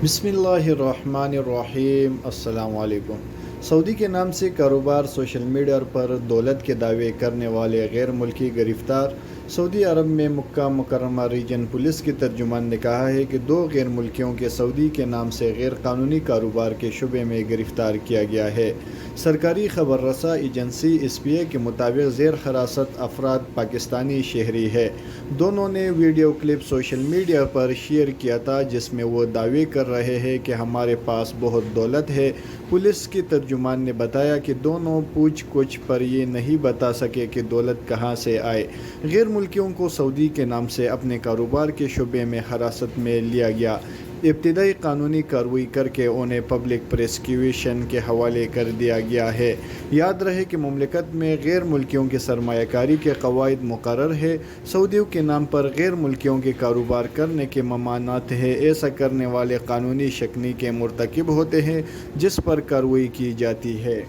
बिस्मिल्लाहिर्रहमानिर्रहीम। अस्सलाम वालेकुम। सऊदी के नाम से कारोबार, सोशल मीडिया पर दौलत के दावे करने वाले गैर मुल्की गिरफ्तार। सऊदी अरब में मक्का मुकर्रमा रीजन पुलिस के तर्जुमान ने कहा है कि 2 गैर मुल्कियों के सऊदी के नाम से गैर कानूनी कारोबार के शुबे में गिरफ्तार किया गया है। सरकारी खबर रसा एजेंसी SPA के मुताबिक ज़ेर हिरासत अफराद पाकिस्तानी शहरी है। दोनों ने वीडियो क्लिप सोशल मीडिया पर शेयर किया था जिसमें वो दावे कर रहे हैं कि हमारे पास बहुत दौलत है। पुलिस के तर्जुमान ने बताया कि दोनों पूछ-गुछ पर ये नहीं बता सके कि दौलत कहाँ से आए। गैर मुल्कियों को सऊदी के नाम से अपने कारोबार के शुबे में हिरासत में लिया गया। इब्तिदाई कानूनी कार्रवाई करके उन्हें पब्लिक प्रोसिक्यूशन के हवाले कर दिया गया है। याद रहे कि मुमलिकत में गैर मुल्कियों की सरमायाकारी के कवायद मुकर्रर है। सऊदियों के नाम पर गैर मुल्कियों के कारोबार करने के ममानात है। ऐसा करने वाले कानूनी शकनी के मुर्तकिब होते हैं जिस पर कार्रवाई की जाती है।